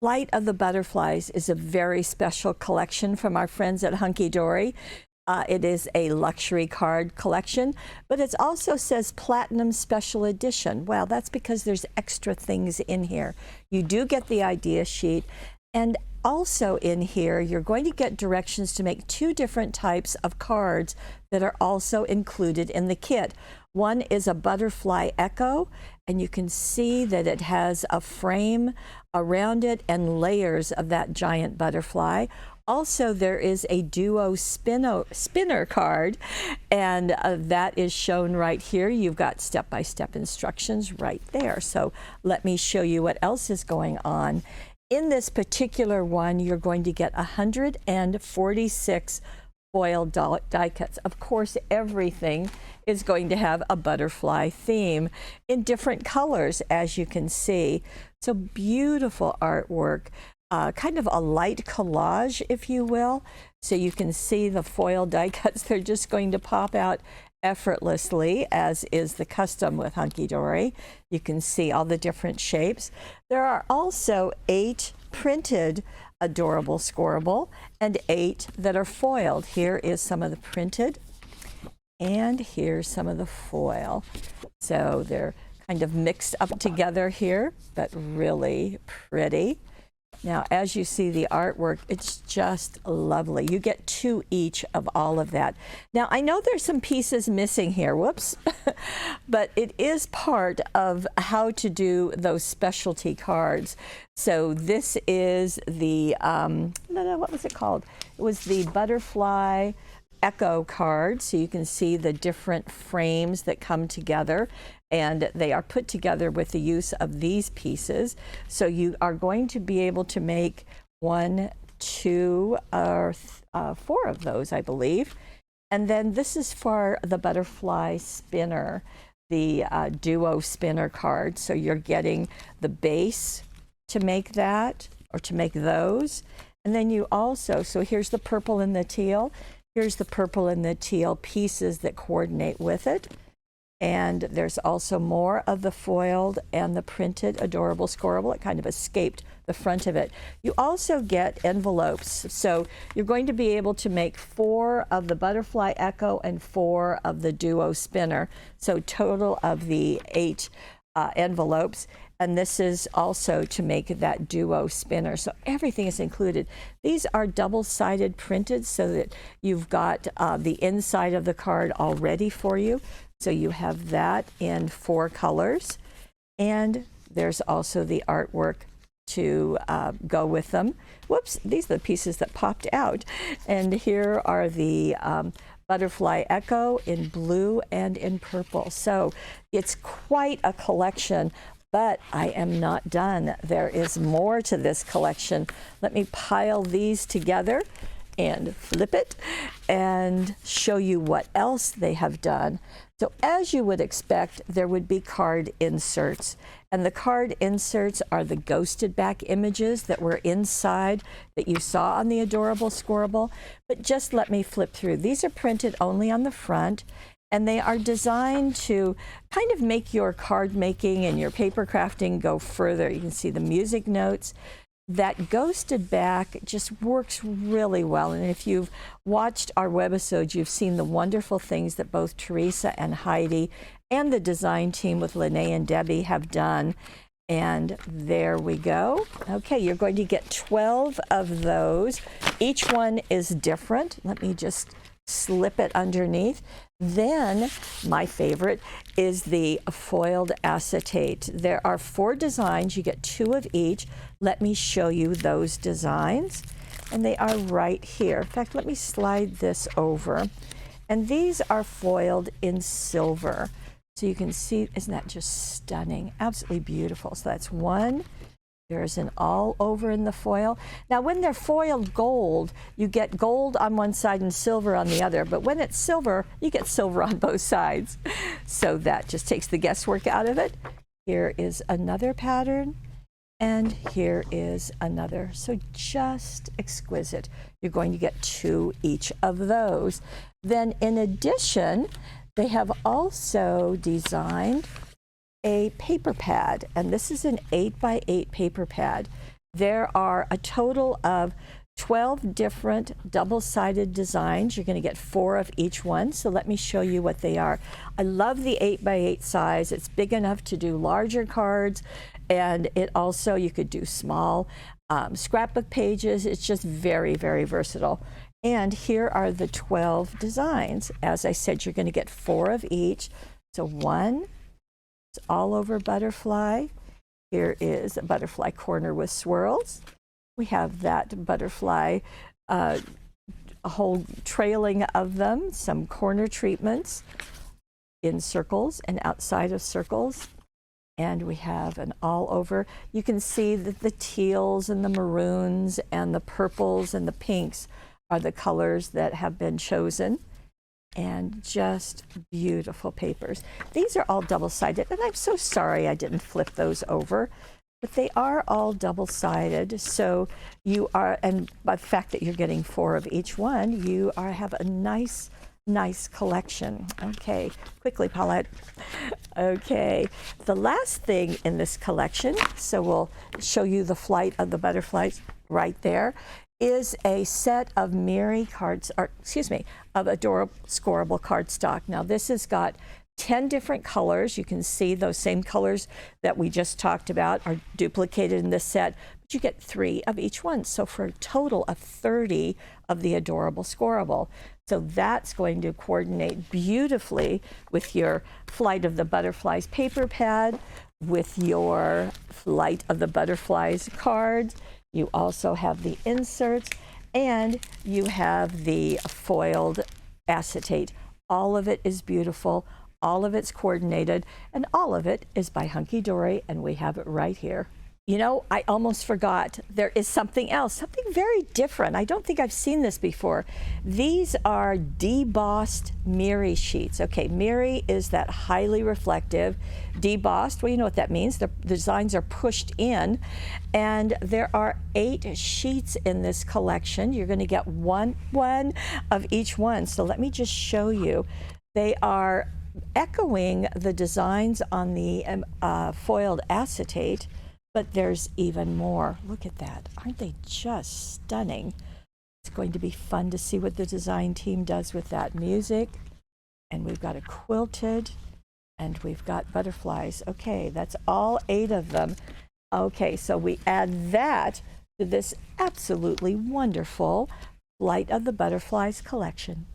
Flight of the Butterflies is a very special collection from our friends at Hunkydory. It is a luxury card collection, but it also says Platinum Special Edition. Well, that's because there's extra things in here. You do get the idea sheet, and also in here you're going to get directions to make 2 different types of cards that are also included in the kit. One is a butterfly echo, and you can see that it has a frame around it and layers of that giant butterfly. Also, there is a duo spinner card, and that is shown right here. You've got step-by-step instructions right there. So let me show you what else is going on. In this particular one, you're going to get 146 foil die cuts. Of course, everything is going to have a butterfly theme in different colors, as you can see. So beautiful artwork, kind of a light collage, if you will. So you can see the foil die cuts. They're just going to pop out effortlessly, as is the custom with Hunkydory. You can see all the different shapes. There are also 8 printed adorable scoreable and 8 that are foiled. Here is some of the printed, and here's some of the foil. So they're kind of mixed up together here, but really pretty. Now, as you see the artwork, it's just lovely. You get 2 each of all of that. Now, I know there's some pieces missing here, whoops, but it is part of how to do those specialty cards. So this is the, what was it called? It was the butterfly echo card, so you can see the different frames that come together, and they are put together with the use of these pieces. So you are going to be able to make 1, 2, or 4 of those, I believe. And then this is for the butterfly spinner, the duo spinner card. So you're getting the base to make that, or to make those. And then you also, so here's the purple and the teal. Here's the purple and the teal pieces that coordinate with it. And there's also more of the foiled and the printed adorable scoreable. It kind of escaped the front of it. You also get envelopes. So you're going to be able to make 4 of the butterfly echo and 4 of the duo spinner. So total of the 8 envelopes. And this is also to make that duo spinner. So everything is included. These are double-sided printed so that you've got the inside of the card all ready for you. So you have that in 4 colors. And there's also the artwork to go with them. Whoops, these are the pieces that popped out. And here are the butterfly echo in blue and in purple. So it's quite a collection. But I am not done. There is more to this collection. Let me pile these together and flip it and show you what else they have done. So as you would expect, there would be card inserts. And the card inserts are the ghosted back images that were inside that you saw on the adorable scoreable. But just let me flip through. These are printed only on the front. And they are designed to kind of make your card making and your paper crafting go further. You can see the music notes. That ghosted back just works really well. And if you've watched our webisodes, you've seen the wonderful things that both Teresa and Heidi and the design team with Lene and Debbie have done. And there we go. Okay, you're going to get 12 of those. Each one is different. Let me just slip it underneath. Then my favorite is the foiled acetate. There are 4 designs. You get 2 of each. Let me show you those designs. And they are right here. In fact, let me slide this over. And these are foiled in silver. So you can see, isn't that just stunning? Absolutely beautiful. So that's 1. There's an all over in the foil. Now, when they're foiled gold, you get gold on one side and silver on the other. But when it's silver, you get silver on both sides. So that just takes the guesswork out of it. Here is another pattern. And here is another. So just exquisite. You're going to get 2 each of those. Then in addition, they have also designed a paper pad, and this is an 8x8 paper pad. There are a total of 12 different double-sided designs. You're going to get 4 of each one. So let me show you what they are. I love the 8x8 size. It's big enough to do larger cards, and it also, you could do small scrapbook pages. It's just very, very versatile. And here are the 12 designs. As I said, you're going to get 4 of each. So one, it's all over butterfly. Here is a butterfly corner with swirls. We have that butterfly, a whole trailing of them, some corner treatments in circles and outside of circles. And we have an all over. You can see that the teals and the maroons and the purples and the pinks are the colors that have been chosen. And just beautiful papers. These are all double-sided, and I'm so sorry I didn't flip those over, but they are all double-sided. So you are, and by the fact that you're getting 4 of each one, you have a nice collection. Okay, quickly, Paulette. Okay, the last thing in this collection, so we'll show you the flight of the butterflies right there, is a set of Miri cards, or excuse me, of adorable scoreable cardstock. Now this has got 10 different colors. You can see those same colors that we just talked about are duplicated in this set, but you get 3 of each one. So for a total of 30 of the adorable scoreable. So that's going to coordinate beautifully with your Flight of the Butterflies paper pad, with your Flight of the Butterflies cards. You also have the inserts, and you have the foiled acetate. All of it is beautiful, all of it's coordinated, and all of it is by Hunkydory, and we have it right here. You know, I almost forgot. There is something else, something very different. I don't think I've seen this before. These are debossed Miri sheets. Okay, Miri is that highly reflective. Debossed, well, you know what that means. The designs are pushed in, and there are 8 sheets in this collection. You're going to get one of each one. So let me just show you. They are echoing the designs on the foiled acetate. But there's even more. Look at that. Aren't they just stunning? It's going to be fun to see what the design team does with that music. And we've got a quilted, and we've got butterflies. Okay, that's all 8 of them. Okay, so we add that to this absolutely wonderful Flight of the Butterflies collection.